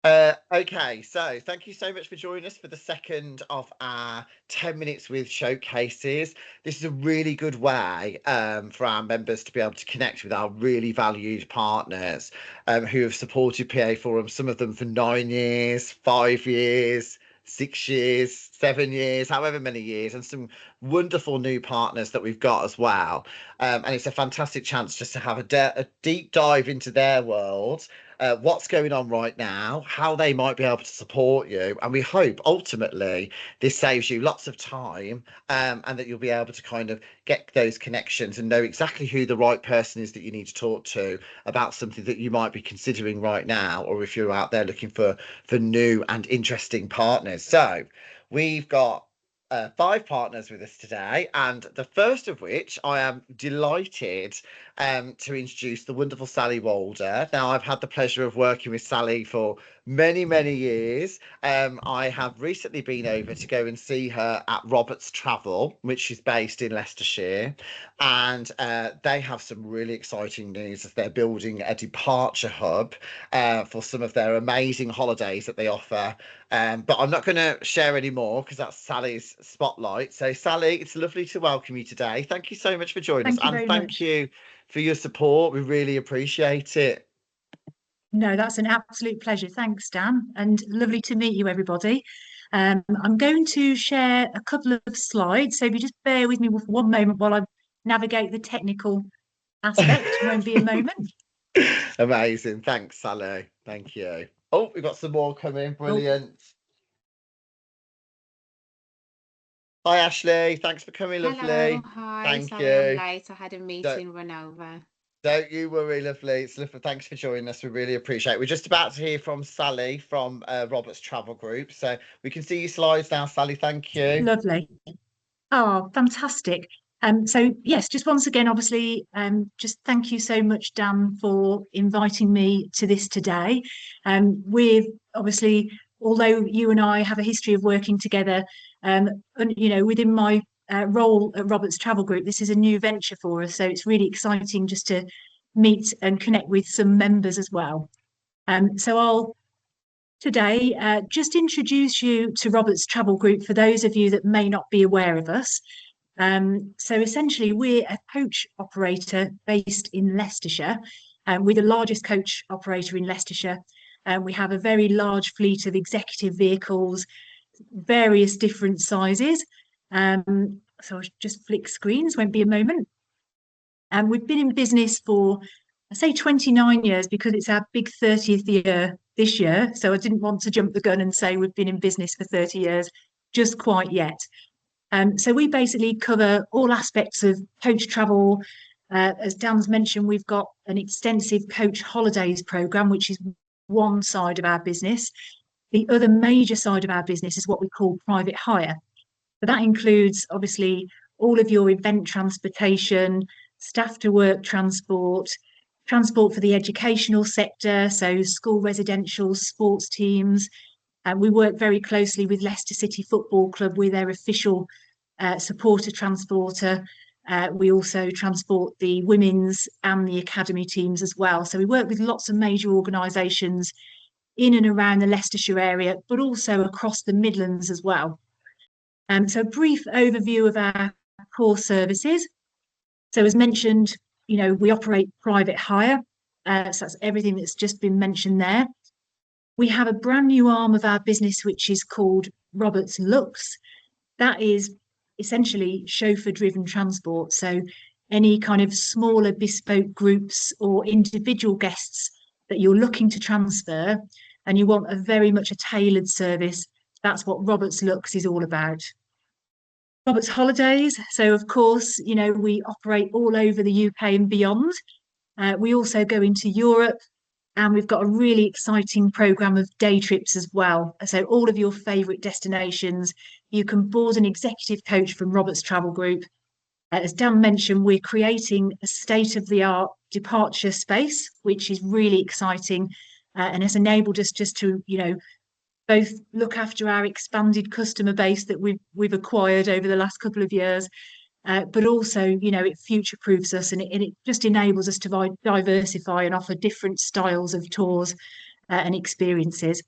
Okay, so thank you so much for joining us for the second of our 10 minutes with showcases. This is a really good way for our members to be able to connect with our really valued partners who have supported PA Forum, some of them for 9 years, 5 years, 6 years, 7 years, however many years, and some wonderful new partners that we've got as well. And it's a fantastic chance just to have a deep dive into their world, what's going on right now, how they might be able to support you. And we hope ultimately this saves you lots of time, and that you'll be able to kind of get those connections and know exactly who the right person is that you need to talk to about something that you might be considering right now, or if you're out there looking for new and interesting partners. So we've got 5 partners with us today, and the first of which I am delighted to introduce the wonderful Sally Walder. Now, I've had the pleasure of working with Sally for many, many years. I have recently been over to go and see her at Roberts Travel, which is based in Leicestershire, and they have some really exciting news as they're building a departure hub for some of their amazing holidays that they offer. But I'm not going to share any more because that's Sally's spotlight. So, Sally, it's lovely to welcome you today. Thank you so much for joining us, Thank you and very thank much. you for your support. We really appreciate it. No, that's an absolute pleasure. Thanks, Dan, and lovely to meet you, everybody. I'm going to share a couple of slides, so if you just bear with me for one moment while I navigate the technical aspect, won't be a moment. Amazing. Thanks, Sally. Thank you. Oh, we've got some more coming. Oh, Brilliant. Hi, Ashley. Thanks for coming, Hello, lovely. hi. Thank Sorry I'm you. late. I had a Don't, meeting run over. don't you worry, lovely. It's lovely. Thanks for joining us. We really appreciate it. We're just about to hear from Sally from Robert's Travel Group. So we can see your slides now, Sally. Thank you. lovely. Oh, fantastic. So yes, just once again, obviously, just thank you so much, Dan, for inviting me to this today. We've obviously, although you and I have a history of working together, and within my role at Roberts Travel Group, this is a new venture for us. So it's really exciting just to meet and connect with some members as well. So I'll today just introduce you to Roberts Travel Group for those of you that may not be aware of us. So essentially, we're a coach operator based in Leicestershire. We're the largest coach operator in Leicestershire. We have a very large fleet of executive vehicles, various different sizes. So I'll just flick screens, won't be a moment. And we've been in business for, I say 29 years because it's our big 30th year this year. So I didn't want to jump the gun and say we've been in business for 30 years, just quite yet. So we basically cover all aspects of coach travel. As Dan's mentioned, we've got an extensive coach holidays program, which is one side of our business. The other major side of our business is what we call private hire. So that includes obviously all of your event transportation, staff to work transport, transport for the educational sector, so school residential, sports teams. We work very closely with Leicester City Football Club with their official supporter transporter. We also transport the women's and the academy teams as well. So we work with lots of major organisations in and around the Leicestershire area, but also across the Midlands as well. So a brief overview of our core services. So as mentioned, we operate private hire. So that's everything that's just been mentioned there. We have a brand new arm of our business, which is called Roberts Lux. That is essentially chauffeur-driven transport. So any kind of smaller bespoke groups or individual guests that you're looking to transfer and you want a very much a tailored service, that's what Roberts Lux is all about. Roberts Holidays. So of course, we operate all over the UK and beyond. We also go into Europe, and we've got a really exciting program of day trips as well. So all of your favourite destinations, you can board an executive coach from Roberts Travel Group. As Dan mentioned, we're creating a state-of-the-art departure space, which is really exciting, and has enabled us just to, both look after our expanded customer base that we've acquired over the last couple of years, but also, it future-proofs us, and it just enables us to diversify and offer different styles of tours and experiences.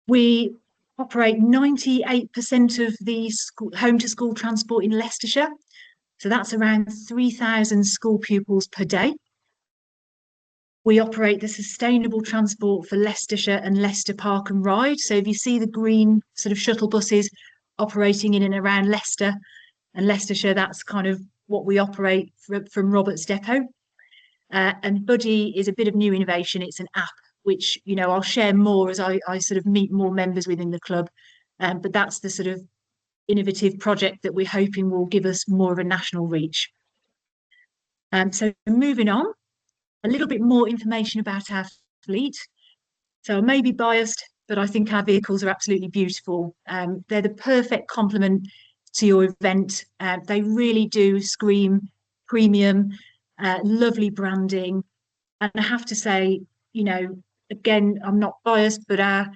We operate 98% of the home to school transport in Leicestershire. So that's around 3,000 school pupils per day. We operate the sustainable transport for Leicestershire and Leicester Park and Ride. So if you see the green sort of shuttle buses operating in and around Leicester and Leicestershire, that's kind of what we operate from Roberts Depot. And Buddy is a bit of new innovation. It's an app, which, you know, I'll share more as I sort of meet more members within the club. But that's the sort of innovative project that we're hoping will give us more of a national reach. So moving on, a little bit more information about our fleet. So I may be biased, but I think our vehicles are absolutely beautiful. They're the perfect complement to your event. They really do scream premium, lovely branding. And I have to say, you know, again, I'm not biased, but our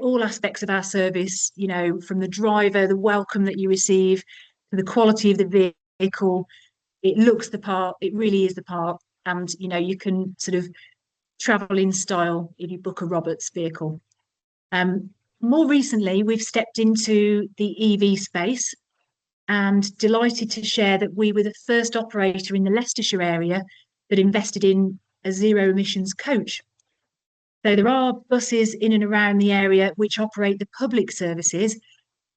all aspects of our service, you know, from the driver, the welcome that you receive, to the quality of the vehicle, it looks the part, it really is the part. And, you know, you can sort of travel in style if you book a Roberts vehicle. More recently, we've stepped into the EV space and delighted to share that we were the first operator in the Leicestershire area that invested in a zero emissions coach. So there are buses in and around the area which operate the public services,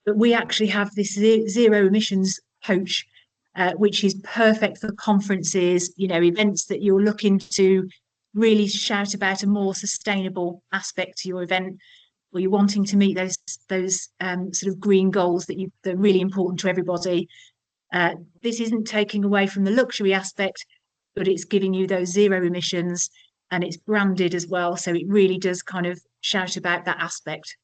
but we actually have this zero emissions coach, which is perfect for conferences, you know, events that you're looking to really shout about a more sustainable aspect to your event, or you're wanting to meet those sort of green goals that are really important to everybody. This isn't taking away from the luxury aspect, but it's giving you those zero emissions, and it's branded as well. So it really does kind of shout about that aspect.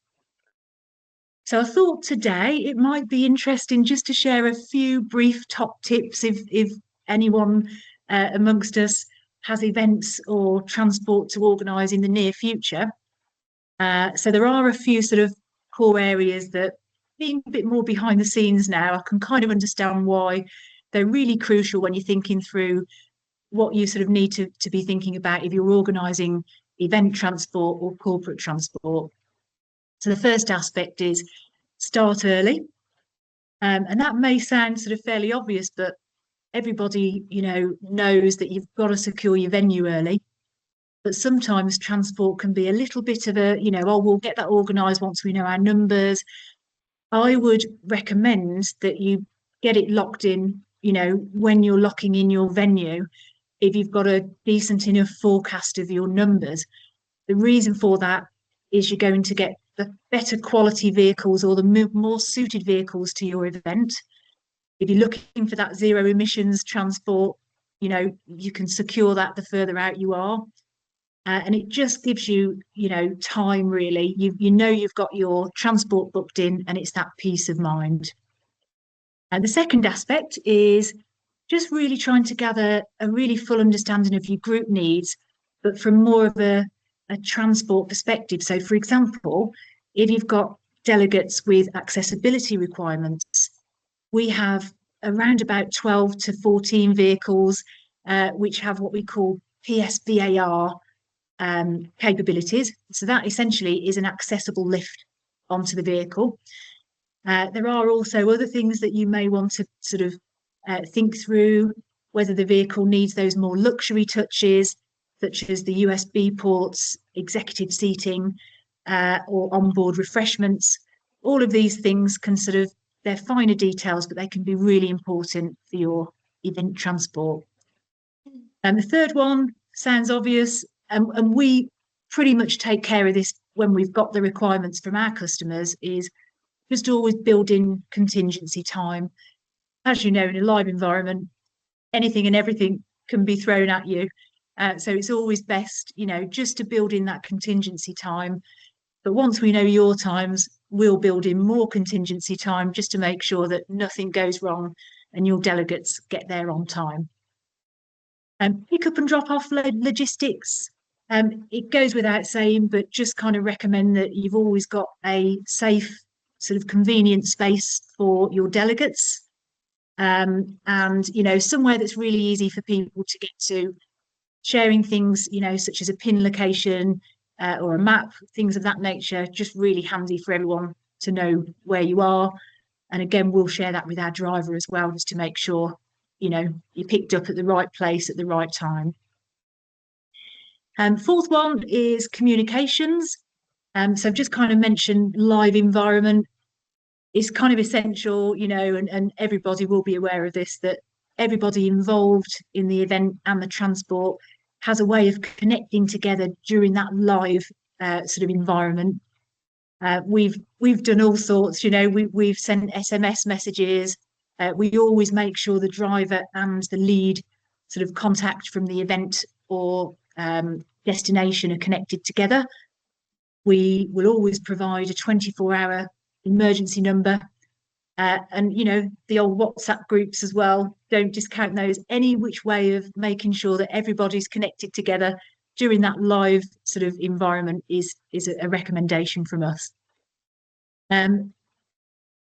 So I thought today it might be interesting just to share a few brief top tips if anyone amongst us has events or transport to organise in the near future. So there are a few sort of core areas that, being a bit more behind the scenes now, I can kind of understand why they're really crucial when you're thinking through what you sort of need to be thinking about if you're organising event transport or corporate transport. So the first aspect is start early. And that may sound sort of fairly obvious, but everybody, you know, knows that you've got to secure your venue early. But sometimes transport can be a little bit of a, you know, oh, we'll get that organised once we know our numbers. I would recommend that you get it locked in, you know, when you're locking in your venue, if you've got a decent enough forecast of your numbers. The reason for that is you're going to get the better quality vehicles or the more suited vehicles to your event. If you're looking for that zero emissions transport, you know, you can secure that the further out you are. And it just gives you, you know, time really. You know you've got your transport booked in, and it's that peace of mind. And the second aspect is just really trying to gather a really full understanding of your group needs, but from more of a transport perspective. So, for example, if you've got delegates with accessibility requirements, we have around about 12 to 14 vehicles which have what we call PSVAR capabilities. So that essentially is an accessible lift onto the vehicle. There are also other things that you may want to sort of think through, whether the vehicle needs those more luxury touches, such as the USB ports, executive seating, or onboard refreshments. All of these things can sort of, they're finer details, but they can be really important for your event transport. And the third one sounds obvious, and we pretty much take care of this when we've got the requirements from our customers, is just always build in contingency time. As you know, in a live environment, anything and everything can be thrown at you. So it's always best, you know, just to build in that contingency time. But once we know your times, we'll build in more contingency time just to make sure that nothing goes wrong and your delegates get there on time. Pick up and drop off logistics. It goes without saying, but just kind of recommend that you've always got a safe, sort of convenient space for your delegates. And, you know, somewhere that's really easy for people to get to. sharing things, such as a pin location or a map, things of that nature, just really handy for everyone to know where you are. And again, we'll share that with our driver as well, just to make sure, you're picked up at the right place at the right time. Fourth one is communications. So I've just kind of mentioned live environment is kind of essential, and everybody will be aware of this, that everybody involved in the event and the transport has a way of connecting together during that live sort of environment. We've done all sorts, we've sent SMS messages. We always make sure the driver and the lead sort of contact from the event or destination are connected together. We will always provide a 24-hour emergency number. And, the old WhatsApp groups as well, don't discount those. Any which way of making sure that everybody's connected together during that live sort of environment is a recommendation from us.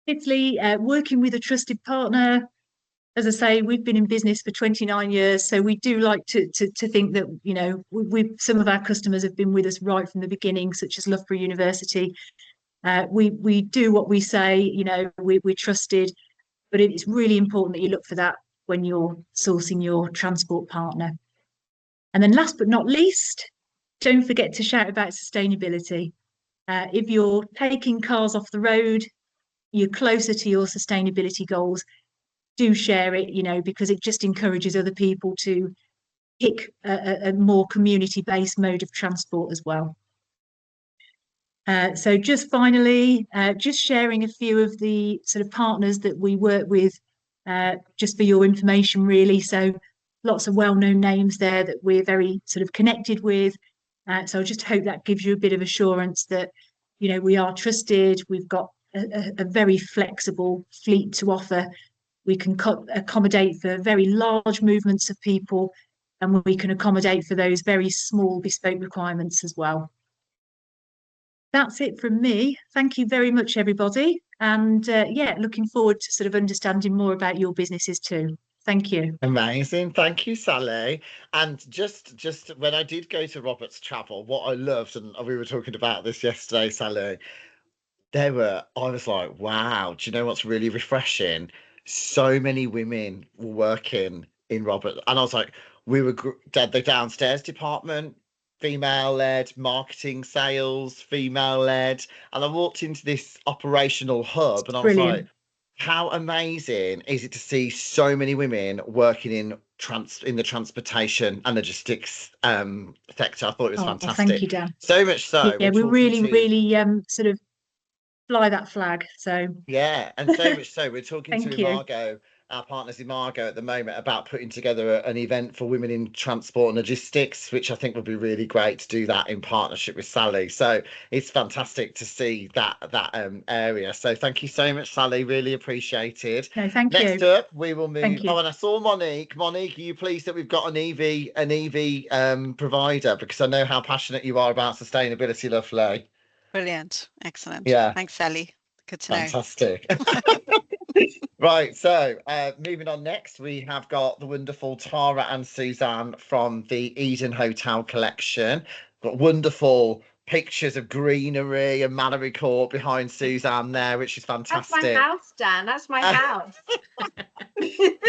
Fifthly, working with a trusted partner. As I say, we've been in business for 29 years, so we do like to think that, some of our customers have been with us right from the beginning, such as Loughborough University. We do what we say, we're trusted, but it's really important that you look for that when you're sourcing your transport partner. And then last but not least, don't forget to shout about sustainability. If you're taking cars off the road, you're closer to your sustainability goals, do share it, because it just encourages other people to pick a more community-based mode of transport as well. So just finally, just sharing a few of the sort of partners that we work with, just for your information, really. So lots of well-known names there that we're very sort of connected with. So I just hope that gives you a bit of assurance that, we are trusted. We've got a very flexible fleet to offer. We can accommodate for very large movements of people, and we can accommodate for those very small bespoke requirements as well. That's it from me. Thank you very much, everybody. And looking forward to sort of understanding more about your businesses too. Thank you. Amazing. Thank you, Sally. And just when I did go to Robert's Travel, what I loved, and we were talking about this yesterday, Sally, I was like, wow, do you know what's really refreshing? So many women were working in Robert. And I was like, the downstairs department, female led, marketing, sales, female led. And I walked into this operational hub and I was like, how amazing is it to see so many women working in the transportation and logistics sector? I thought it was fantastic. Thank you, Dan. So much so. Yeah, we really sort of fly that flag. So yeah, and so much so we're talking to you. Imago, our partners Imago at the moment, about putting together an event for women in transport and logistics, which I think would be really great to do that in partnership with Sally. So it's fantastic to see that area. So thank you so much, Sally. Really appreciated. No, thank you. Next up, we will move. Oh, and I saw Monique. Monique, are you pleased that we've got an EV provider? Because I know how passionate you are about sustainability, lovely. Brilliant. Excellent. Yeah. Thanks, Sally. Good to Fantastic. Right, so moving on next, we have got the wonderful Tara and Suzanne from the Eden Hotel collection. Got wonderful pictures of greenery and Mallory Court behind Suzanne there, which is fantastic. That's my house, Dan. That's my house.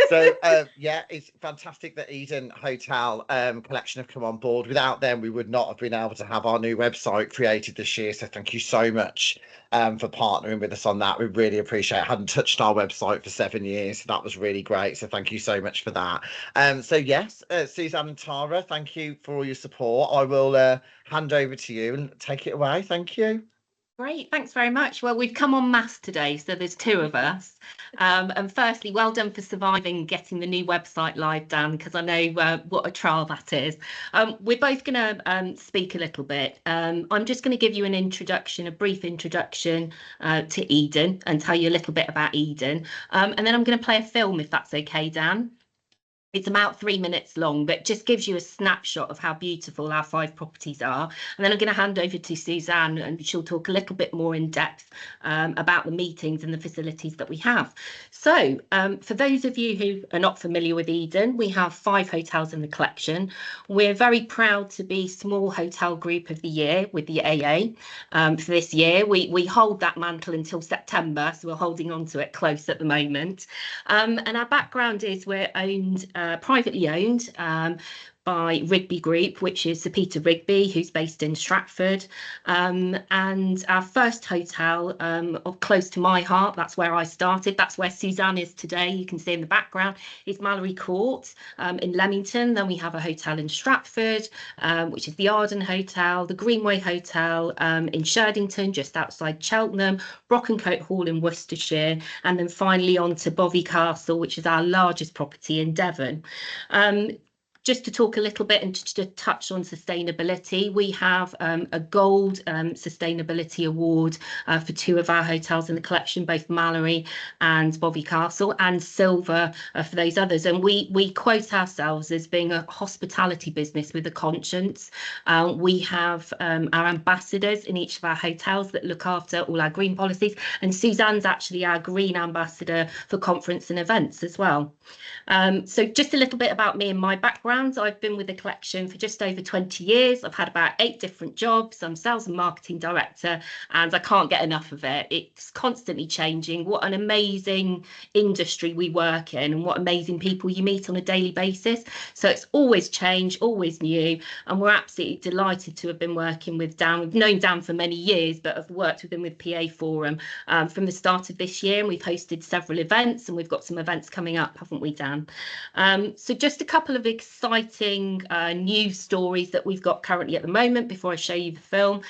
So it's fantastic that Eden Hotel collection have come on board. Without them, we would not have been able to have our new website created this year. So thank you so much for partnering with us on that. We really appreciate it. I hadn't touched our website for 7 years. So that was really great. So thank you so much for that. So yes, Suzanne and Tara, thank you for all your support. I will hand over to you and take it away. Thank you. Great, thanks very much. Well, we've come en masse today, so there's two of us. And firstly, well done for surviving getting the new website live, Dan, because I know what a trial that is. We're both going to speak a little bit. I'm just going to give you an introduction, a brief introduction to Eden, and tell you a little bit about Eden. And then I'm going to play a film, if that's okay, Dan. It's about 3 minutes long, but just gives you a snapshot of how beautiful our 5 properties are. And then I'm going to hand over to Suzanne, and she'll talk a little bit more in depth about the meetings and the facilities that we have. So for those of you who are not familiar with Eden, we have 5 hotels in the collection. We're very proud to be Small Hotel Group of the Year with the AA. For this year, we hold that mantle until September, so we're holding on to it close at the moment. And our background is we're privately owned by Rigby Group, which is Sir Peter Rigby, who's based in Stratford. And our first hotel, close to my heart, that's where I started, that's where Suzanne is today, you can see in the background, is Mallory Court in Leamington. Then we have a hotel in Stratford, which is the Arden Hotel, the Greenway Hotel in Sherdington, just outside Cheltenham, Brockencote Hall in Worcestershire, and then finally on to Bovey Castle, which is our largest property in Devon. Just to talk a little bit and to touch on sustainability, we have a gold sustainability award for 2 of our hotels in the collection, both Mallory and Bovey Castle, and silver for those others. And we quote ourselves as being a hospitality business with a conscience. We have our ambassadors in each of our hotels that look after all our green policies, and Suzanne's actually our green ambassador for conference and events as well. So just a little bit about me and my background. I've been with the collection for just over 20 years. I've had about 8 different jobs. I'm sales and marketing director, and I can't get enough of it. It's constantly changing. What an amazing industry we work in, and what amazing people you meet on a daily basis. So it's always change, always new, and we're absolutely delighted to have been working with Dan. We've known Dan for many years, but have worked with him with PA Forum from the start of this year, and we've hosted several events, and we've got some events coming up, haven't we, Dan? So just a couple of exciting news stories that we've got currently at the moment before I show you the film.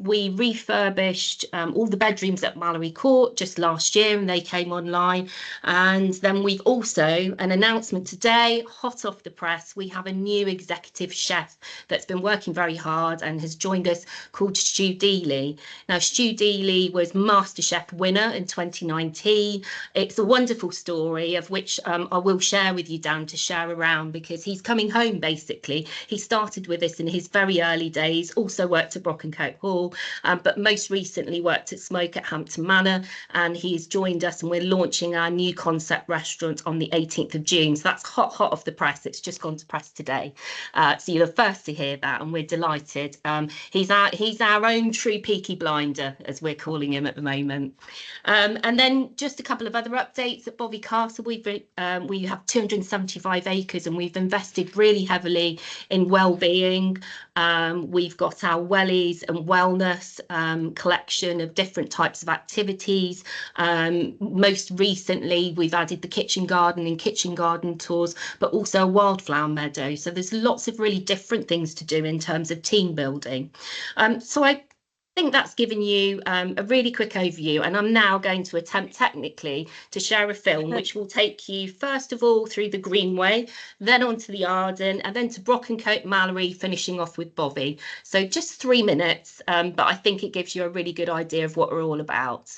We refurbished all the bedrooms at Mallory Court just last year, and they came online. And then we've also, an announcement today, hot off the press, we have a new executive chef that's been working very hard and has joined us, called Stu Dealey. Now, Stu Dealey was MasterChef winner in 2019. It's a wonderful story of which I will share with you, Dan, to share around, because he's coming home basically. He started with us in his very early days, also worked at Brockencote Hall, but most recently worked at Smoke at Hampton Manor, and he's joined us, and we're launching our new concept restaurant on the 18th of June. So that's hot off the press. It's just gone to press today. So you're the first to hear that, and we're delighted. He's our own true Peaky Blinder, as we're calling him at the moment. And then just a couple of other updates at Bovey Castle. We have 275 acres, and we've invested really heavily in well-being. We've got our wellies and wellness collection of different types of activities. Most recently, we've added the kitchen garden and kitchen garden tours, but also a wildflower meadow. So there's lots of really different things to do in terms of team building. So I think that's given you a really quick overview, and I'm now going to attempt technically to share a film which will take you first of all through the Greenway, then onto the Arden, and then to Brockencote, Mallory, finishing off with Bovey. So just 3 minutes, but I think it gives you a really good idea of what we're all about.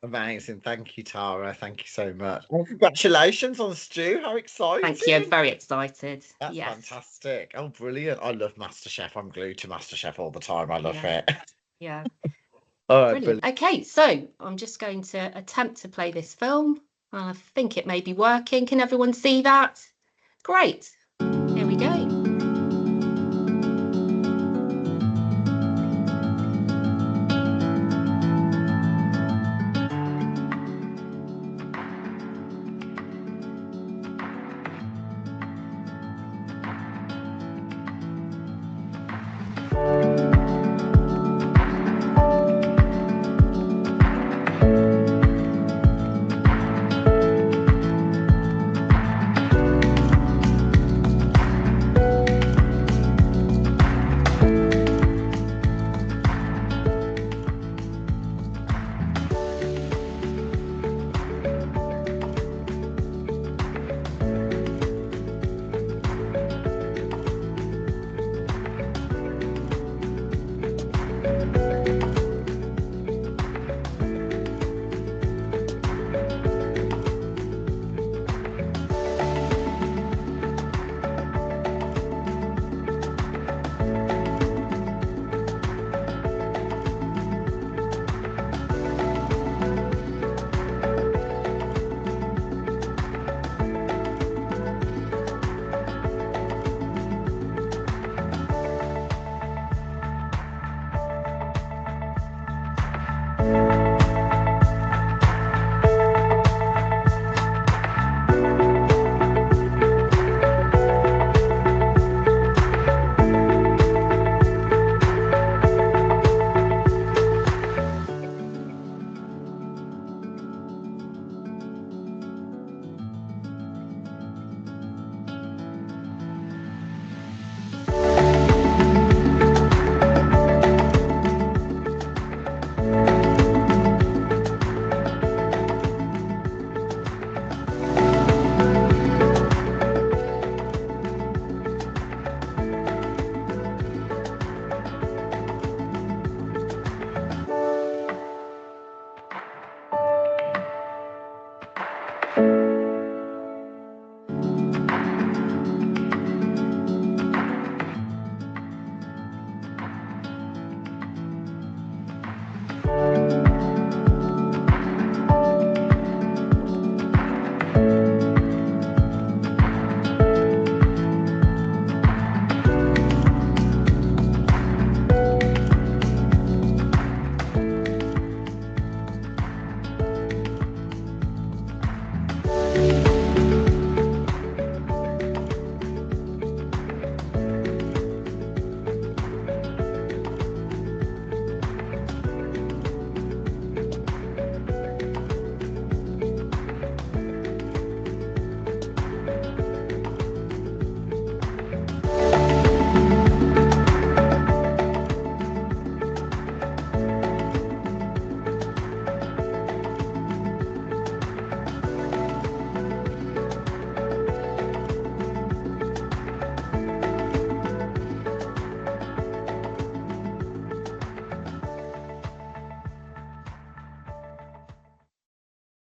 Amazing. Thank you, Tara. Thank you so much. Well, congratulations on Stu. How exciting. Thank you. I'm very excited. That's fantastic. Oh, brilliant. I love MasterChef. I'm glued to MasterChef all the time. I love it. Yeah. All right, brilliant. Okay, so I'm just going to attempt to play this film. I think it may be working. Can everyone see that? Great. Here we go.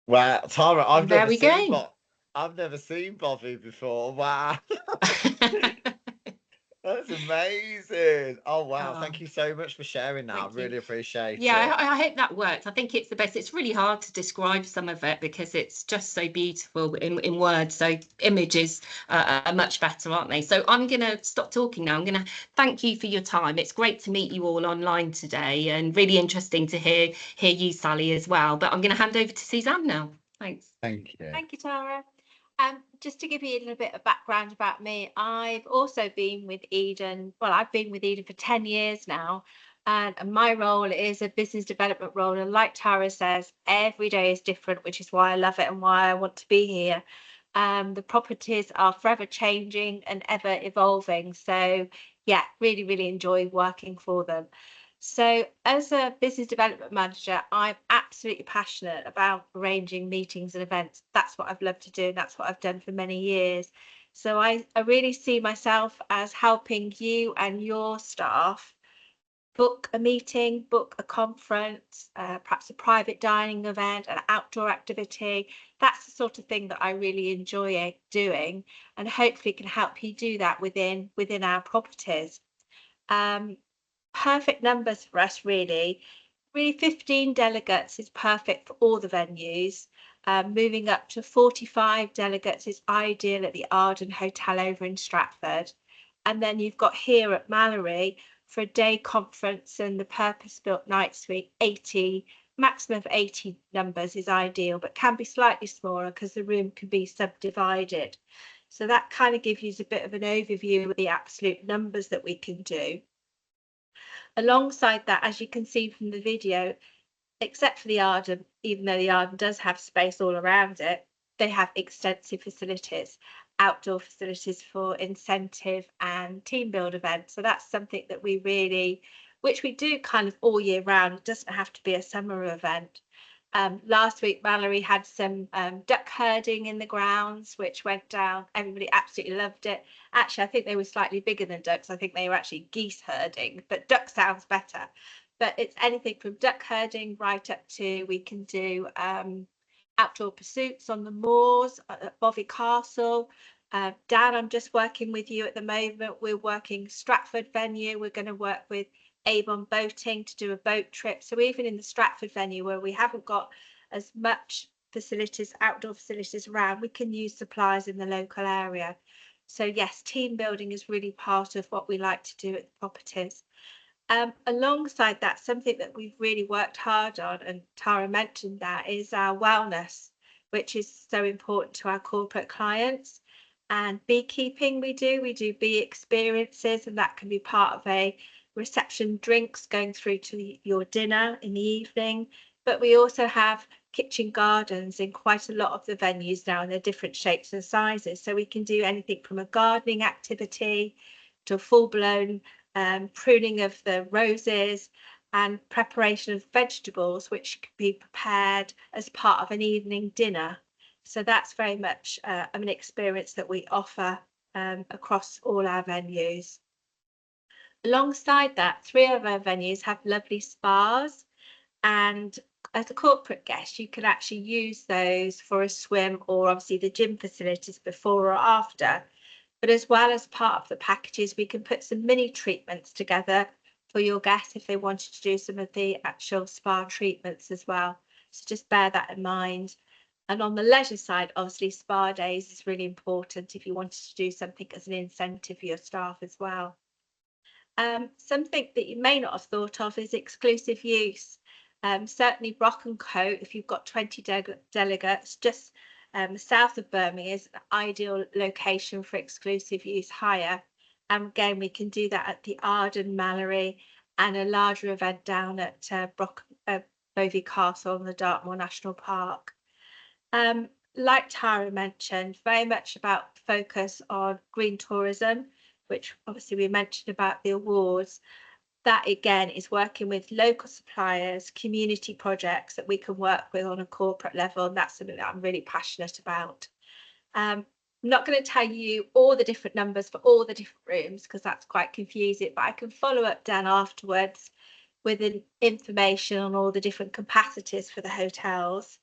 Wow, Tara, And there we go. I've never seen Bobby before. Wow. That's amazing. Oh, wow. Oh, Thank you so much for sharing that. I thank you. really appreciate Yeah, it. I hope that works. I think it's the best. It's really hard to describe some of it because it's just so beautiful in words. So images are much better, aren't they? So I'm going to stop talking now. I'm going to thank you for your time. It's great to meet you all online today, and really interesting to hear you, Sally, as well. But I'm going to hand over to Suzanne now. Thanks. Thank you. Thank you, Tara. Just to give you a little bit of background about me, I've also been with Eden. Well, I've been with Eden for 10 years now, and my role is a business development role. And like Tara says, every day is different, which is why I love it and why I want to be here. The properties are forever changing and ever evolving. So yeah, really, really enjoy working for them. So as a business development manager, I'm absolutely passionate about arranging meetings and events. That's what I've loved to do. And that's what I've done for many years. So I really see myself as helping you and your staff book a meeting, book a conference, perhaps a private dining event, an outdoor activity. That's the sort of thing that I really enjoy doing, and hopefully can help you do that within our properties. Perfect numbers for us, really. 15 delegates is perfect for all the venues. Moving up to 45 delegates is ideal at the Arden Hotel over in Stratford. And then you've got here at Mallory for a day conference and the purpose-built night suite, 80, maximum of 80 numbers is ideal, but can be slightly smaller because the room can be subdivided. So that kind of gives you a bit of an overview of the absolute numbers that we can do. Alongside that, as you can see from the video, except for the Arden, even though the Arden does have space all around it, they have extensive facilities, outdoor facilities for incentive and team build events. So that's something that we really, which we do kind of all year round. It doesn't have to be a summer event. Last week, Mallory had some duck herding in the grounds, which went down. Everybody absolutely loved it. Actually, I think they were slightly bigger than ducks. I think they were actually geese herding, but duck sounds better. But it's anything from duck herding right up to, we can do outdoor pursuits on the moors at Bovey Castle. Dan, I'm just working with you at the moment. We're working Stratford venue. We're going to work with Avon Boating to do a boat trip. So even in the Stratford venue where we haven't got as much facilities, outdoor facilities around, we can use suppliers in the local area. So yes, team building is really part of what we like to do at the properties. Alongside that, something that we've really worked hard on, and Tara mentioned that, is our wellness, which is so important to our corporate clients. And beekeeping, we do bee experiences, and that can be part of a reception, drinks going through to your dinner in the evening. But we also have kitchen gardens in quite a lot of the venues now, and they're different shapes and sizes. So we can do anything from a gardening activity to a full-blown pruning of the roses and preparation of vegetables, which can be prepared as part of an evening dinner. So that's very much an experience that we offer across all our venues. Alongside that, 3 of our venues have lovely spas, and as a corporate guest, you can actually use those for a swim, or obviously the gym facilities before or after. But as well as part of the packages, we can put some mini treatments together for your guests if they wanted to do some of the actual spa treatments as well. So just bear that in mind. And on the leisure side, obviously spa days is really important if you wanted to do something as an incentive for your staff as well. Something that you may not have thought of is exclusive use. Certainly Brock & Co, if you've got 20 delegates, just south of Birmingham is an ideal location for exclusive use hire. And again, we can do that at the Arden, Mallory, and a larger event down at Bovey Castle in the Dartmoor National Park. Like Tara mentioned, very much about focus on green tourism, which obviously we mentioned about the awards. That again is working with local suppliers, community projects that we can work with on a corporate level, and that's something that I'm really passionate about. I'm not going to tell you all the different numbers for all the different rooms because that's quite confusing, but I can follow up Dan afterwards with information on all the different capacities for the hotels.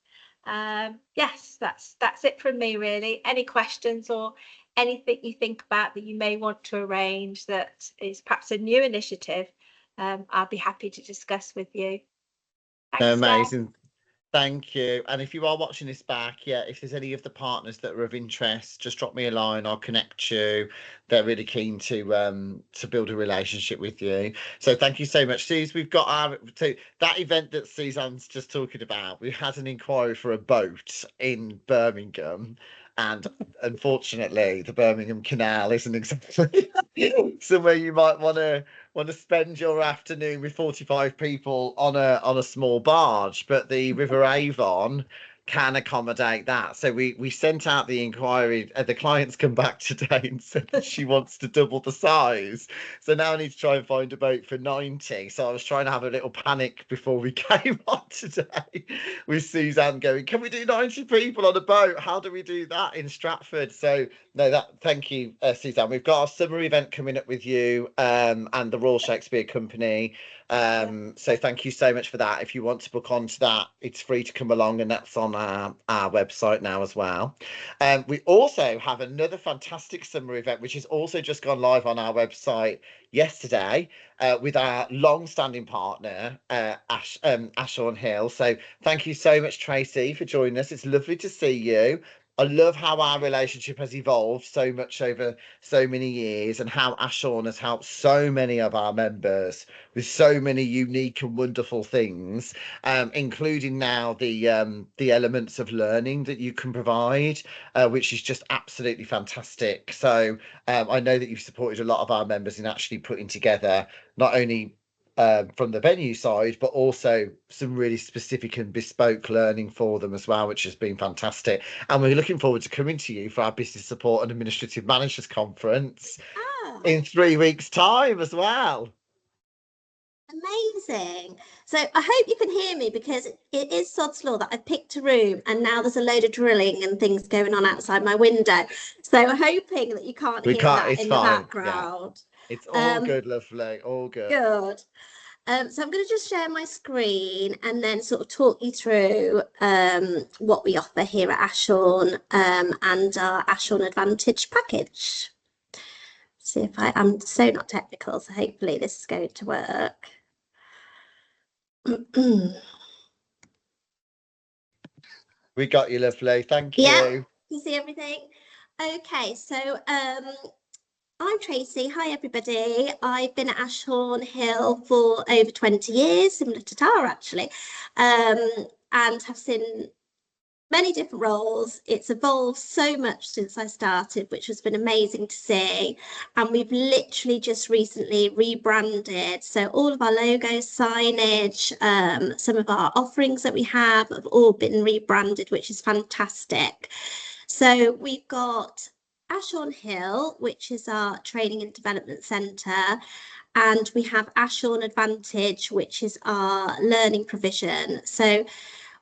Yes, that's it from me really. Any questions or anything you think about that you may want to arrange that is perhaps a new initiative, I'll be happy to discuss with you. Thanks, Deb. Amazing. Thank you. And if you are watching this back, yeah, if there's any of the partners that are of interest, just drop me a line. I'll connect you. They're really keen to build a relationship with you. So thank you so much, Suze. We've got that event that Suzanne's just talking about. We had an inquiry for a boat in Birmingham, and unfortunately, the Birmingham Canal isn't exactly somewhere you might want to spend your afternoon with 45 people on a small barge, but the River Avon can accommodate that. So we sent out the inquiry. The client's come back today and said that she wants to double the size. So now I need to try and find a boat for 90. So I was trying to have a little panic before we came on today with Suzanne going, can we do 90 people on a boat? How do we do that in Stratford? So no, thank you, Suzanne. We've got our summer event coming up with you and the Royal Shakespeare Company. So thank you so much for that. If you want to book onto that, it's free to come along, and that's on our website now as well. We also have another fantastic summer event, which has also just gone live on our website yesterday with our long-standing partner, Ashorne Hill. So thank you so much, Tracy, for joining us. It's lovely to see you. I love how our relationship has evolved so much over so many years, and how Ashorne has helped so many of our members with so many unique and wonderful things, including now the elements of learning that you can provide, which is just absolutely fantastic. So I know that you've supported a lot of our members in actually putting together not only from the venue side, but also some really specific and bespoke learning for them as well, which has been fantastic. And we're looking forward to coming to you for our Business Support and Administrative Managers Conference in 3 weeks' time as well. Amazing. So I hope you can hear me, because it is sod's law that I've picked a room and now there's a load of drilling and things going on outside my window. So I'm hoping that you can't hear that in the background. Yeah. It's all good, lovely, all good. Good. So I'm going to just share my screen and then sort of talk you through what we offer here at Ashorne and our Ashorne Advantage package. See if I'm so not technical, so hopefully this is going to work. We got you, lovely. Thank you. Yeah, you see everything? Okay, so I'm Tracy. Hi, everybody. I've been at Ashorne Hill for over 20 years, similar to Tara, actually, and have seen many different roles. It's evolved so much since I started, which has been amazing to see. And we've literally just recently rebranded. So all of our logos, signage, some of our offerings that we have all been rebranded, which is fantastic. So we've got Ashorne Hill, which is our training and development centre, and we have Ashorne Advantage, which is our learning provision. So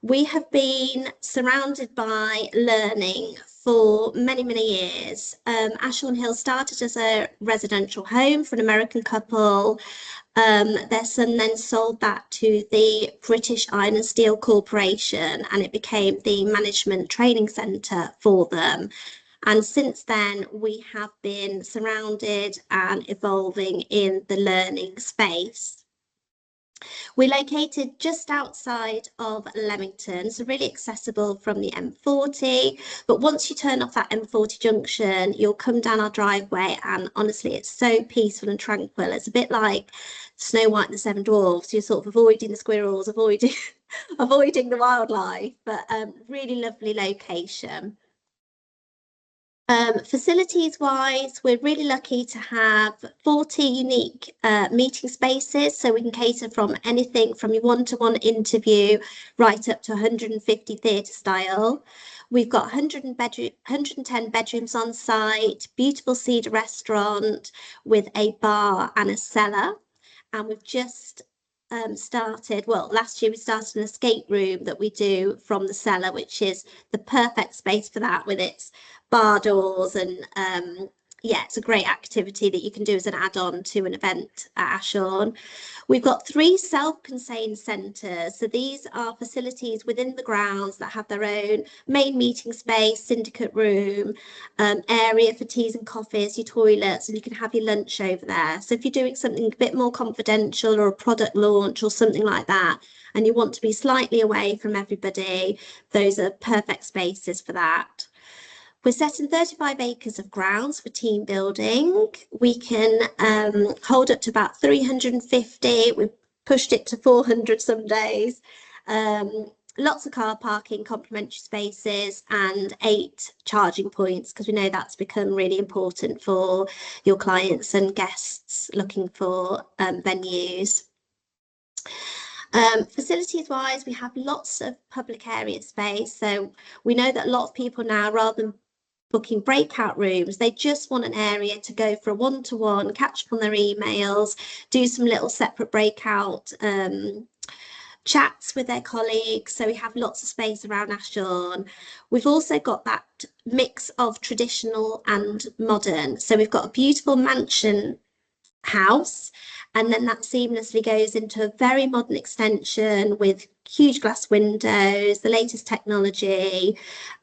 we have been surrounded by learning for many, many years. Ashorne Hill started as a residential home for an American couple. Their son then sold that to the British Iron and Steel Corporation, and it became the management training centre for them. And since then, we have been surrounded and evolving in the learning space. We're located just outside of Leamington, so really accessible from the M40. But once you turn off that M40 junction, you'll come down our driveway, and honestly, it's so peaceful and tranquil. It's a bit like Snow White and the Seven Dwarfs. You're sort of avoiding the squirrels, avoiding the wildlife, but really lovely location. Facilities wise, we're really lucky to have 40 unique meeting spaces, so we can cater from anything from your one-to-one interview right up to 150 theatre style. We've got 110 bedrooms on site, beautiful cedar restaurant with a bar and a cellar, and we've just started, well, last year we started an escape room that we do from the cellar, which is the perfect space for that, with its bar doors and yeah, it's a great activity that you can do as an add-on to an event at Ashorne. We've got 3 self-contained centres. So these are facilities within the grounds that have their own main meeting space, syndicate room, area for teas and coffees, your toilets, and you can have your lunch over there. So if you're doing something a bit more confidential or a product launch or something like that, and you want to be slightly away from everybody, those are perfect spaces for that. We're setting 35 acres of grounds for team building. We can hold up to about 350. We've pushed it to 400 some days. Lots of car parking, complimentary spaces, and 8 charging points, because we know that's become really important for your clients and guests looking for venues. Facilities wise, we have lots of public area space. So we know that a lot of people now, rather than booking breakout rooms, they just want an area to go for a one-to-one, catch up on their emails, do some little separate breakout chats with their colleagues. So we have lots of space around Ashorne. We've also got that mix of traditional and modern. So we've got a beautiful mansion house, and then that seamlessly goes into a very modern extension with huge glass windows, the latest technology,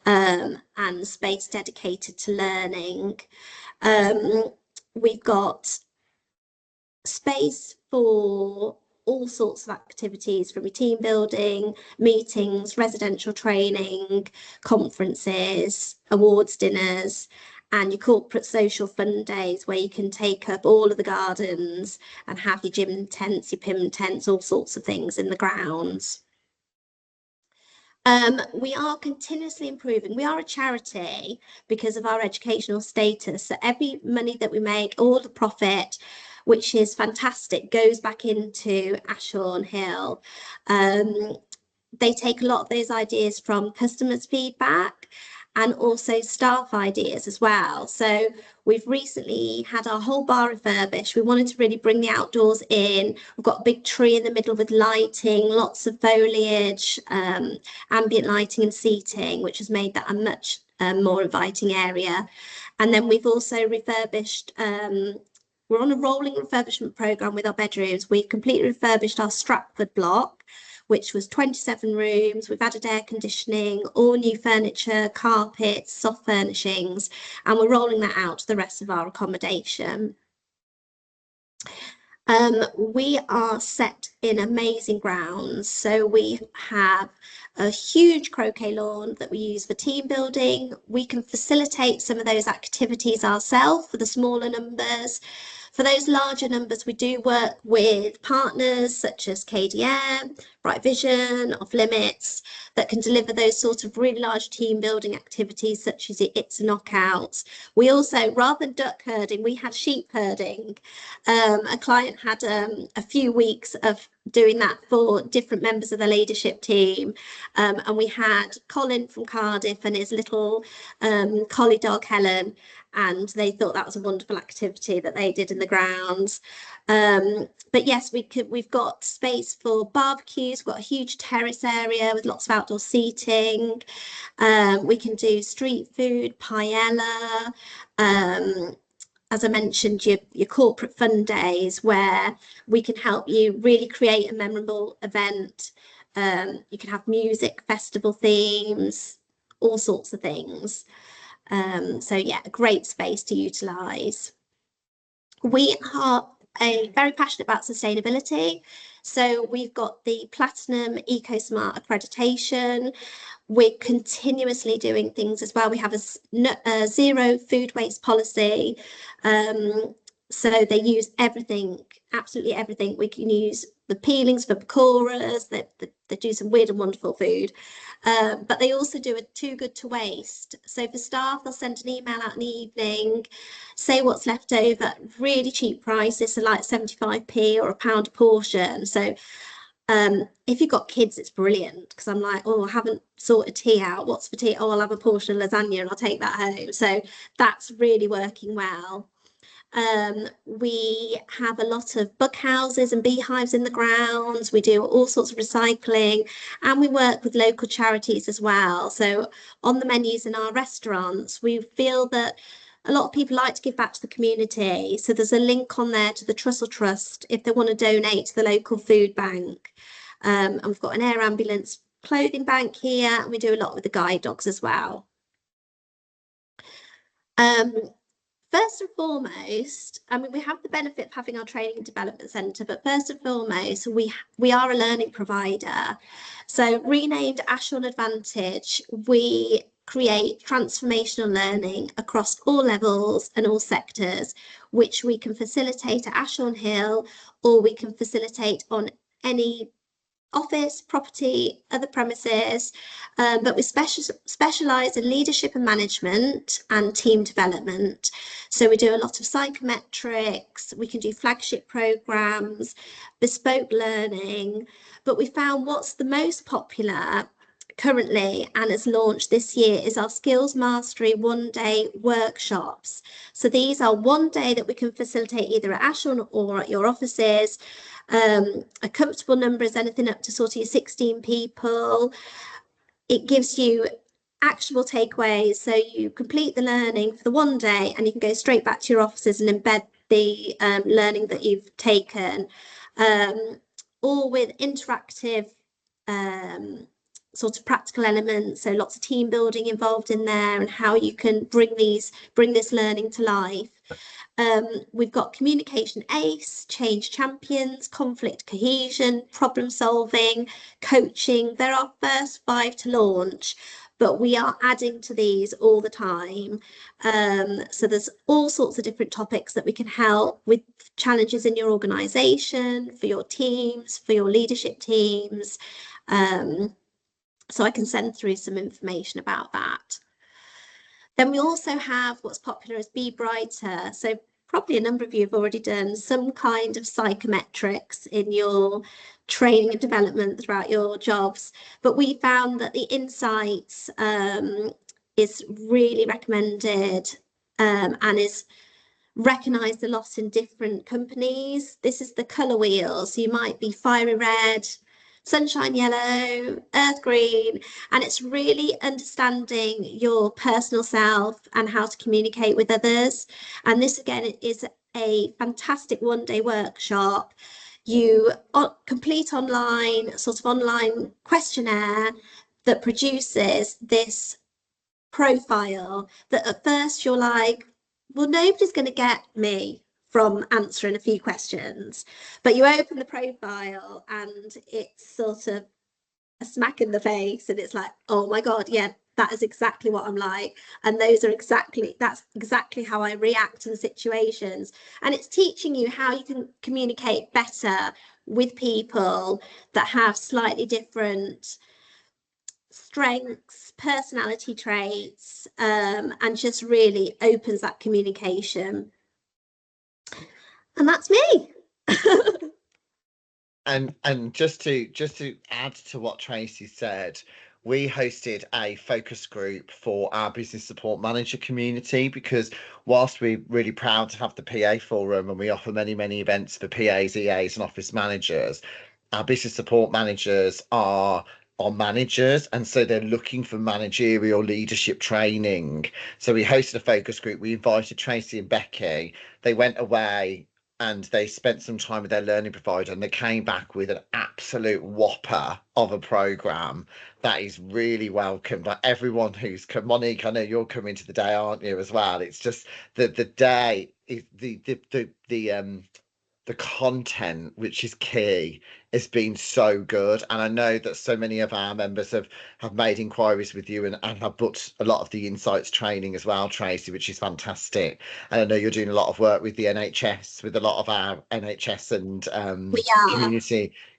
and space dedicated to learning. We've got space for all sorts of activities, from your team building, meetings, residential training, conferences, awards dinners, and your corporate social fun days, where you can take up all of the gardens and have your gym tents, your PIM tents, all sorts of things in the grounds. We are continuously improving. We are a charity because of our educational status. So every money that we make, all the profit, which is fantastic, goes back into Ashorne Hill. They take a lot of those ideas from customers' feedback and also staff ideas as well. So we've recently had our whole bar refurbished. We wanted to really bring the outdoors in. We've got a big tree in the middle with lighting, lots of foliage, ambient lighting and seating, which has made that a much more inviting area. And then we've also refurbished, we're on a rolling refurbishment programme with our bedrooms. We've completely refurbished our Stratford block, which was 27 rooms. We've added air conditioning, all new furniture, carpets, soft furnishings, and we're rolling that out to the rest of our accommodation. We are set in amazing grounds. So we have a huge croquet lawn that we use for team building. We can facilitate some of those activities ourselves for the smaller numbers. For those larger numbers, we do work with partners such as KDM, Bright Vision, Off Limits, that can deliver those sort of really large team building activities such as It's Knockouts. We also, rather than duck herding, we had sheep herding. A client had a few weeks of doing that for different members of the leadership team, and we had Colin from Cardiff and his little collie dog Helen, and they thought that was a wonderful activity that they did in the grounds. But yes, we've got space for barbecues. We've got a huge terrace area with lots of outdoor seating. We can do street food, paella, as I mentioned, your corporate fun days, where we can help you really create a memorable event. You can have music, festival themes, all sorts of things. So yeah, a great space to utilise. We are very passionate about sustainability. So we've got the Platinum EcoSmart accreditation. We're continuously doing things as well. We have a zero food waste policy. So they use everything, absolutely everything. We can use the peelings for pakoras. They do some weird and wonderful food. But they also do a too good to waste. So for staff, they'll send an email out in the evening, say what's left over, really cheap prices, so like 75p or £1 a portion. So if you've got kids, it's brilliant, because I'm like, oh, I haven't sorted tea out. What's for tea? Oh, I'll have a portion of lasagna and I'll take that home. So that's really working well. We have a lot of bug houses and beehives in the grounds. We do all sorts of recycling, and we work with local charities as well. So on the menus in our restaurants, we feel that a lot of people like to give back to the community. So there's a link on there to the Trussell Trust if they want to donate to the local food bank. And we've got an air ambulance clothing bank here, and we do a lot with the guide dogs as well. First and foremost, I mean, we have the benefit of having our training and development centre, but first and foremost, we are a learning provider. So renamed Ashorne Advantage, we create transformational learning across all levels and all sectors, which we can facilitate at Ashorne Hill, or we can facilitate on any office, property, other premises, but we specialise in leadership and management and team development. So we do a lot of psychometrics, we can do flagship programmes, bespoke learning, but we found what's the most popular currently and has launched this year is our skills mastery one-day workshops. So these are one day that we can facilitate either at Ashorne or at your offices. A comfortable number is anything up to sort of your 16 people. It gives you actionable takeaways, so you complete the learning for the one day and you can go straight back to your offices and embed the learning that you've taken, all with interactive sort of practical elements, so lots of team building involved in there and how you can bring this learning to life. We've got communication ace, change champions, conflict cohesion, problem solving, coaching. They're our first 5 to launch, but we are adding to these all the time. So there's all sorts of different topics that we can help with, challenges in your organisation, for your teams, for your leadership teams. So I can send through some information about that. Then we also have what's popular as Be Brighter. So probably a number of you have already done some kind of psychometrics in your training and development throughout your jobs. But we found that the insights is really recommended and is recognised a lot in different companies. This is the colour wheel. So you might be fiery red, sunshine yellow, earth green, and it's really understanding your personal self and how to communicate with others. And this again is a fantastic one-day workshop. You complete online questionnaire that produces this profile that at first you're like, well, nobody's going to get me from answering a few questions, but you open the profile and it's sort of a smack in the face and it's like, oh my God, yeah, that is exactly what I'm like, and that's exactly how I react in situations. And it's teaching you how you can communicate better with people that have slightly different strengths, personality traits, and just really opens that communication. And that's me. And just to add to what Tracy said, we hosted a focus group for our business support manager community, because whilst we're really proud to have the PA forum and we offer many events for PAs, EAs and office managers, our business support managers are managers, and so they're looking for managerial leadership training. So we hosted a focus group. We invited Tracy and Becky. They went away and they spent some time with their learning provider, and they came back with an absolute whopper of a program that is really welcomed by everyone who's come. Monique, I know you're coming to the day, aren't you, as well? It's just the day is the content, which is key, has been so good. And I know that so many of our members have made inquiries with you and have booked a lot of the insights training as well, Tracy, which is fantastic. And I know you're doing a lot of work with the NHS, with a lot of our NHS and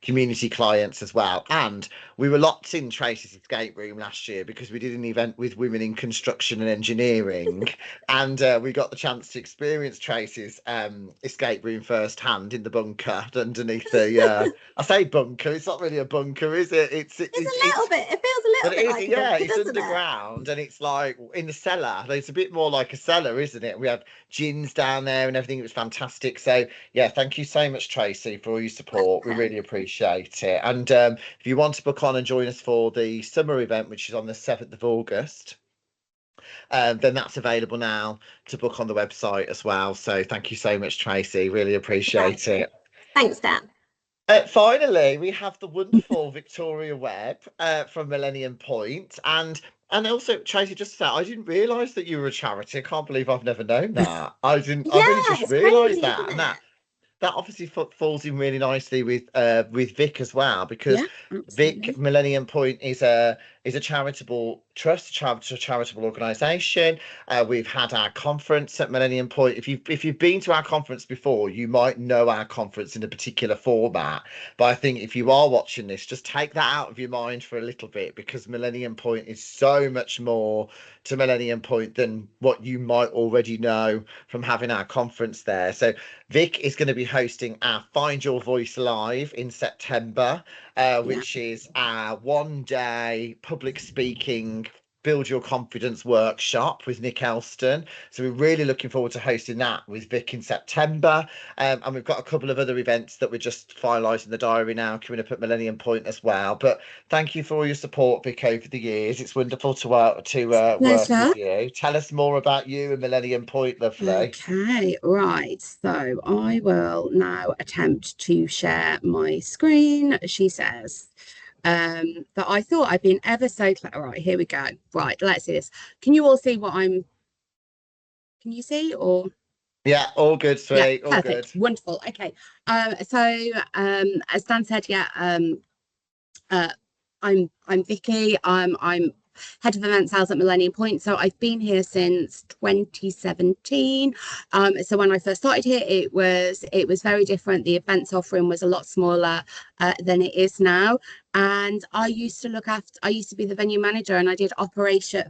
community clients as well. And we were locked in Tracy's escape room last year because we did an event with women in construction and engineering, and we got the chance to experience Tracy's escape room firsthand in the bunker underneath the I say bunker, it's not really a bunker, is it? It's a little bit, it feels a little bit like a bunker, it's underground, and it's like in the cellar. It's a bit more like a cellar, isn't it? We had gins down there and everything. It was fantastic. So yeah, thank you so much, Tracy, for all your support. We really appreciate it. And if you want to book on and join us for the summer event, which is on the 7th of August, then that's available now to book on the website as well. So thank you so much, Tracy. Really appreciate it. Thanks, Dan. Finally, we have the wonderful Victoria Webb from Millennium Point, and also Tracy. Just to say, I didn't realise that you were a charity. I can't believe I've never known that. I've only just It's realised crazy, that, isn't and it? that obviously falls in really nicely with Vic as well, because Yeah, absolutely. Vic Millennium Point is a charitable trust, charitable organisation. We've had our conference at Millennium Point. If you've been to our conference before, you might know our conference in a particular format. But I think if you are watching this, just take that out of your mind for a little bit, because Millennium Point is so much more to Millennium Point than what you might already know from having our conference there. So Vic is going to be hosting our Find Your Voice Live in September, which is our one-day public speaking, build your confidence workshop with Nick Elston. So we're really looking forward to hosting that with Vic in September. And we've got a couple of other events that we're just finalising the diary now, coming up at Millennium Point as well. But thank you for all your support, Vic, over the years. It's wonderful to work with you. Tell us more about you and Millennium Point, lovely. Okay, right. So I will now attempt to share my screen. She says that I thought I'd been ever so clear. All right, here we go. Right, let's see this. Can you all see what I'm? Can you see or? Yeah, all good, sweet. Yeah, all perfect. good. Wonderful. Okay. As Dan said, yeah, I'm Vicky. I'm head of event sales at Millennium Point. So I've been here since 2017. So when I first started here, it was very different. The events offering was a lot smaller than it is now. And I used to be the venue manager, and I did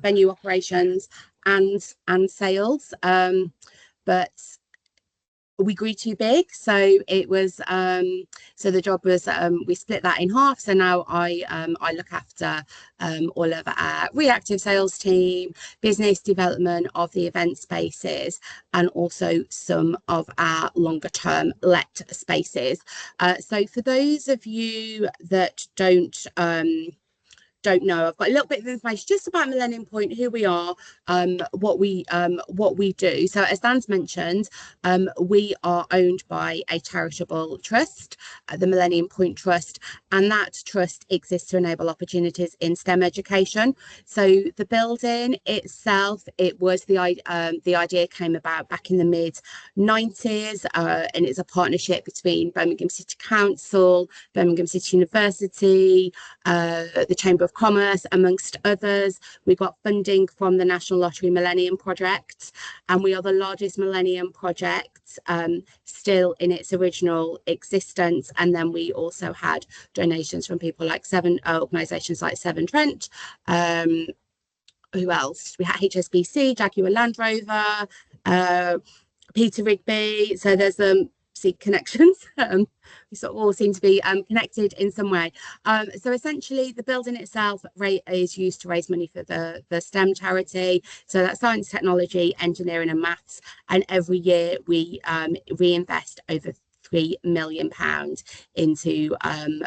venue operations and sales. But we grew too big, so it was so the job was we split that in half. So now I look after all of our reactive sales team, business development of the event spaces, and also some of our longer term let spaces. So for those of you that don't know, I've got a little bit of information just about Millennium Point, who we are, what we do. So as Dan's mentioned, we are owned by a charitable trust, the Millennium Point Trust, and that trust exists to enable opportunities in STEM education. So the building itself, the idea came about back in the mid-90s, and it's a partnership between Birmingham City Council, Birmingham City University, the Chamber of Commerce, amongst others. We got funding from the National Lottery Millennium Project, and we are the largest Millennium project still in its original existence. And then we also had donations from people like organisations like Severn Trent. Who else? We had HSBC, Jaguar Land Rover, Peter Rigby. So there's connections. We sort of all seem to be connected in some way. So essentially, the building itself is used to raise money for the STEM charity. So that's science, technology, engineering, and maths. And every year we reinvest over £3 million into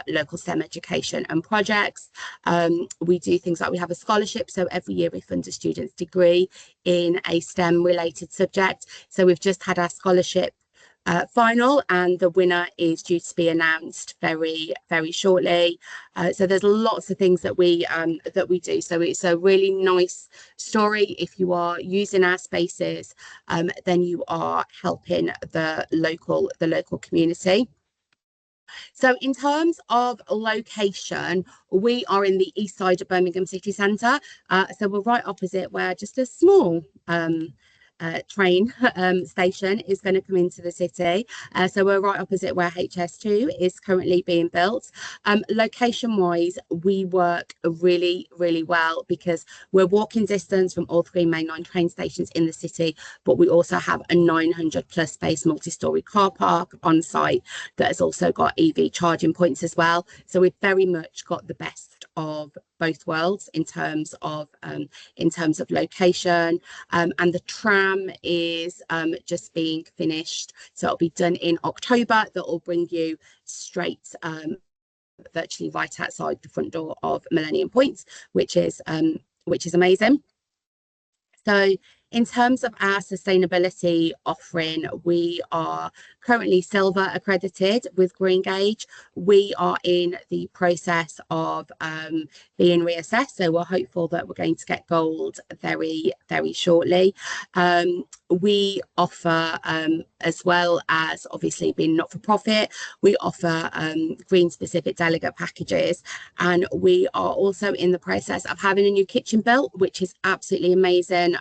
local STEM education and projects. We do things like we have a scholarship, so every year we fund a student's degree in a STEM related subject. So we've just had our scholarship final, and the winner is due to be announced very, very shortly. So there's lots of things that we do. So it's a really nice story. If you are using our spaces, then you are helping the local community. So in terms of location, we are in the east side of Birmingham city centre. So we're right opposite where just a small train station is going to come into the city. So we're right opposite where HS2 is currently being built. Location wise, we work really, really well because we're walking distance from all three main line train stations in the city, but we also have a 900 plus space multi-storey car park on site that has also got EV charging points as well. So we've very much got the best of both worlds in terms of location, and the tram is just being finished, so it'll be done in October. That will bring you straight virtually right outside the front door of Millennium Point, which is amazing. So in terms of our sustainability offering, we are currently silver accredited with Green Gauge. We are in the process of being reassessed. So we're hopeful that we're going to get gold very, very shortly. We offer, as well as obviously being not-for-profit, we offer green specific delegate packages, and we are also in the process of having a new kitchen built, which is absolutely amazing.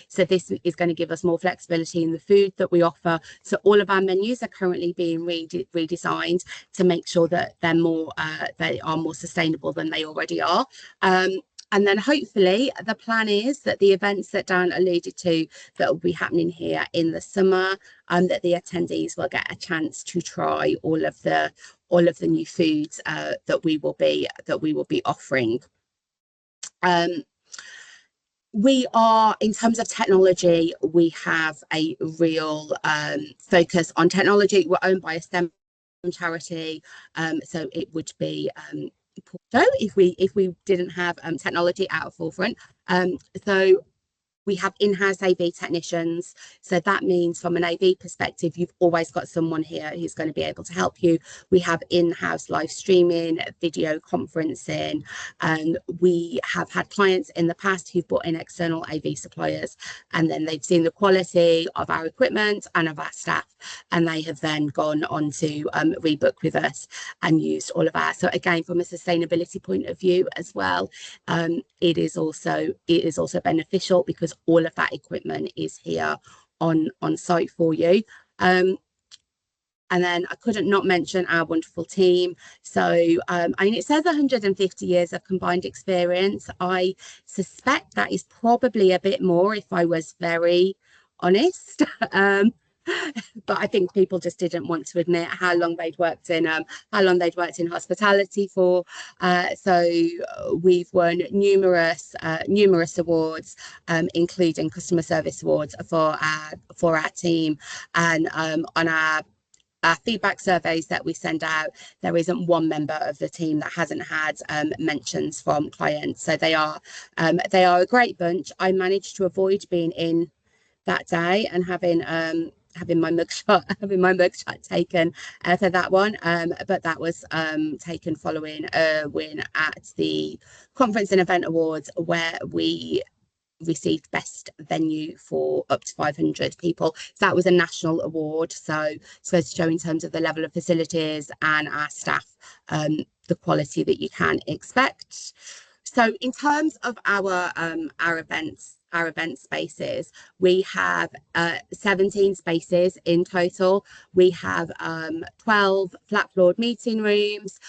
So this is going to give us more flexibility in the food that we offer. So all of our menus are currently being redesigned to make sure that they're more they are more sustainable than they already are. And then hopefully the plan is that the events that Dan alluded to that will be happening here in the summer, that the attendees will get a chance to try all of the new foods that we will be offering. We are, in terms of technology, we have a real focus on technology. We're owned by a STEM charity, so it would be so if we didn't have technology at our forefront. So we have in-house AV technicians. So that means from an AV perspective, you've always got someone here who's going to be able to help you. We have in-house live streaming, video conferencing, and we have had clients in the past who've brought in external AV suppliers, and then they've seen the quality of our equipment and of our staff, and they have then gone on to rebook with us and used all of our. So again, from a sustainability point of view as well, it is also beneficial because all of that equipment is here on site for you. And then I couldn't not mention our wonderful team. So I mean, it says 150 years of combined experience. I suspect that is probably a bit more, if I was very honest. But I think people just didn't want to admit how long they'd worked in hospitality for. So we've won numerous awards, including customer service awards for our team, and on our feedback surveys that we send out, there isn't one member of the team that hasn't had mentions from clients. So they are a great bunch. I managed to avoid being in that day and having my mugshot taken for that one, but that was taken following a win at the Conference and Event Awards, where we received best venue for up to 500 people. So that was a national award, so to show in terms of the level of facilities and our staff, the quality that you can expect. So in terms of our event spaces, we have 17 spaces in total. We have 12 flat floored meeting rooms.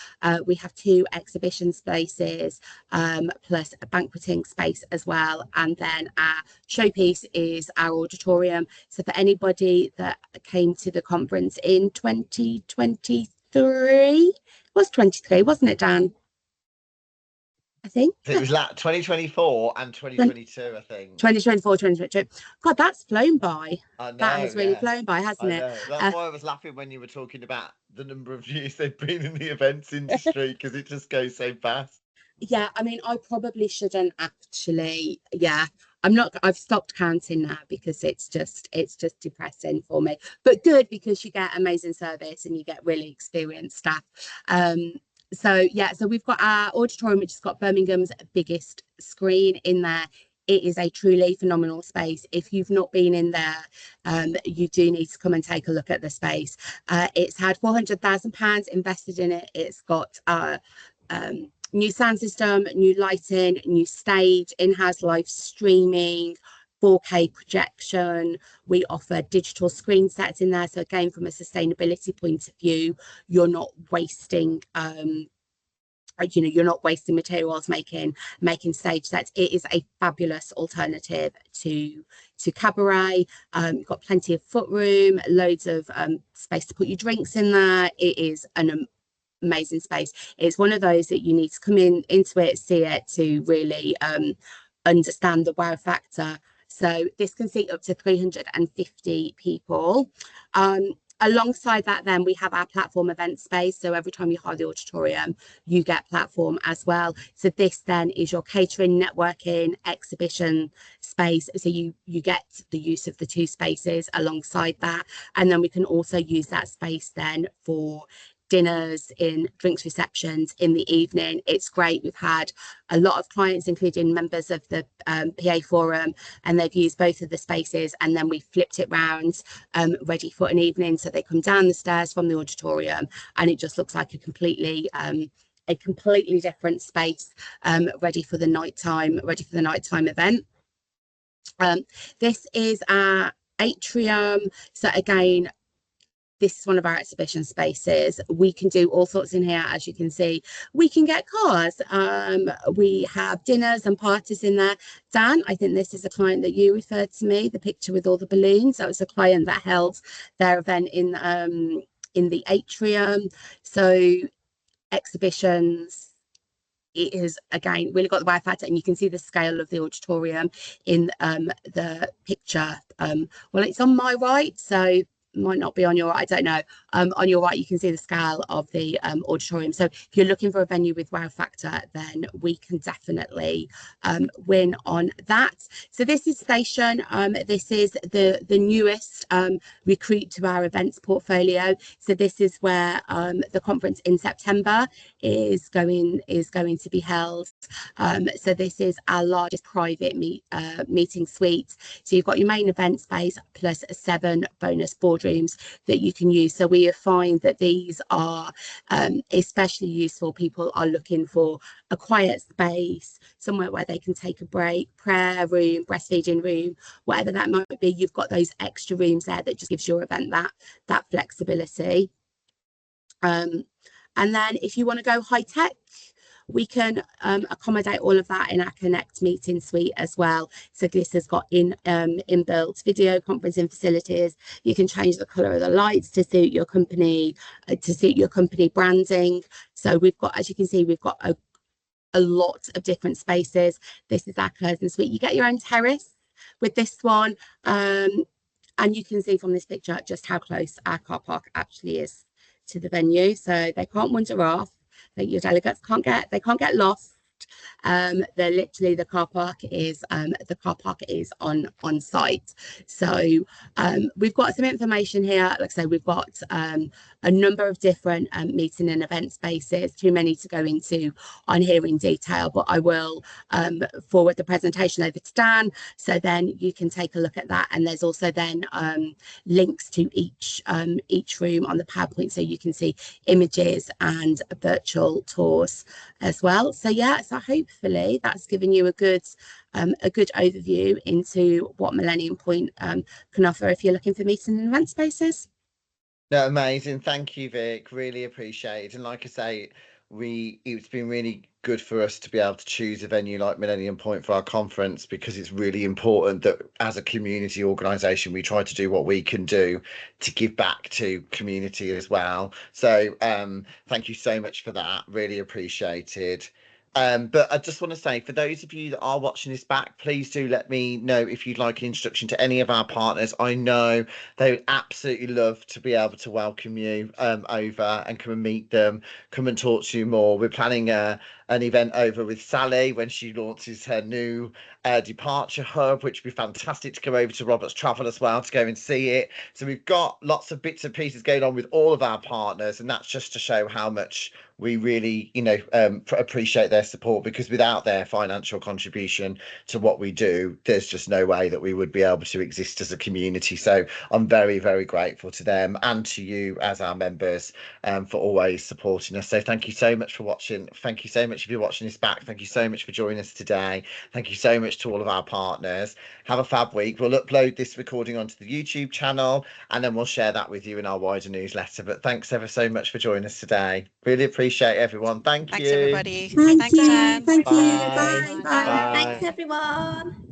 We have 2 exhibition spaces, plus a banqueting space as well. And then our showpiece is our auditorium. So for anybody that came to the conference in 2023, it was 23, wasn't it, Dan? I think it was 2024 and 2022, I think. 2024, 2022. God, that's flown by. I know, that has really flown by, hasn't it? That's why I was laughing when you were talking about the number of years they've been in the events industry, because it just goes so fast. Yeah, I mean, I probably shouldn't actually. Yeah, I've stopped counting now because it's just depressing for me. But good, because you get amazing service and you get really experienced staff. So we've got our auditorium, which has got Birmingham's biggest screen in there. It is a truly phenomenal space. If you've not been in there, you do need to come and take a look at the space. It's had £400,000 invested in it. It's got new sound system, new lighting, new stage, in-house live streaming, 4K projection. We offer digital screen sets in there. So again, from a sustainability point of view, you're not wasting you're not wasting materials making stage sets. It is a fabulous alternative to cabaret. You've got plenty of foot room, loads of space to put your drinks in there. It is an amazing space. It's one of those that you need to come into it, see it, to really understand the wow factor. So this can seat up to 350 people. Alongside that, then we have our platform event space. So every time you hire the auditorium, you get platform as well. So this then is your catering, networking, exhibition space. So you get the use of the two spaces alongside that. And then we can also use that space then for dinners, in drinks receptions in the evening. It's great. We've had a lot of clients, including members of the PA forum, and they've used both of the spaces, and then we flipped it round ready for an evening. So they come down the stairs from the auditorium and it just looks like a completely different space, ready for the nighttime event. This is our atrium. So again, this is one of our exhibition spaces. We can do all sorts in here, as you can see. We can get cars. We have dinners and parties in there. Dan, I think this is a client that you referred to me, the picture with all the balloons. That was a client that held their event in the atrium. So exhibitions, it is again really got the wow factor, and you can see the scale of the auditorium in the picture. Well, it's on my right, so might not be on your right, I don't know. On your right, you can see the scale of the auditorium. So if you're looking for a venue with wow factor, then we can definitely win on that. So this is Station. This is the newest recruit to our events portfolio. So this is where the conference in September is going to be held. So this is our largest private meeting suite. So you've got your main event space plus 7 bonus boardrooms that you can use. So we find that these are especially useful. People are looking for a quiet space, somewhere where they can take a break, prayer room, breastfeeding room, whatever that might be. You've got those extra rooms there that just gives your event that flexibility. And then if you want to go high tech, we can accommodate all of that in our Connect meeting suite as well. So this has got inbuilt video conferencing facilities. You can change the colour of the lights to suit your company, branding. So we've got, as you can see, we've got a lot of different spaces. This is our curtain suite. You get your own terrace with this one, and you can see from this picture just how close our car park actually is to the venue. So they can't wander off. That your delegates can't get lost. They're literally, the car park is on site. So we've got some information here. Like I say, we've got a number of different meeting and event spaces, too many to go into on here in detail, but I will forward the presentation over to Dan, so then you can take a look at that. And there's also then links to each room on the PowerPoint, so you can see images and virtual tours as well. So yeah, so hopefully that's given you a good overview into what Millennium Point can offer if you're looking for meeting and event spaces. No, amazing. Thank you, Vic. Really appreciate it. And like I say, it's been really good for us to be able to choose a venue like Millennium Point for our conference, because it's really important that as a community organisation we try to do what we can do to give back to community as well. So thank you so much for that. Really appreciated. But I just want to say, for those of you that are watching this back, please do let me know if you'd like an introduction to any of our partners. I know they would absolutely love to be able to welcome you over and come and meet them, come and talk to you more. We're planning an event over with Sally when she launches her new departure hub, which would be fantastic to go over to Robert's Travel as well to go and see it. So we've got lots of bits and pieces going on with all of our partners, and that's just to show how much we really, appreciate their support, because without their financial contribution to what we do, there's just no way that we would be able to exist as a community. So I'm very, very grateful to them and to you as our members for always supporting us. So thank you so much for watching. Thank you so much if you're watching this back. Thank you so much for joining us today. Thank you so much to all of our partners. Have a fab week. We'll upload this recording onto the YouTube channel, and then we'll share that with you in our wider newsletter. But thanks ever so much for joining us today. Really appreciate everyone. Thanks everybody. Thanks, Dan. Thank you. Bye. Bye. Bye. Thanks, everyone.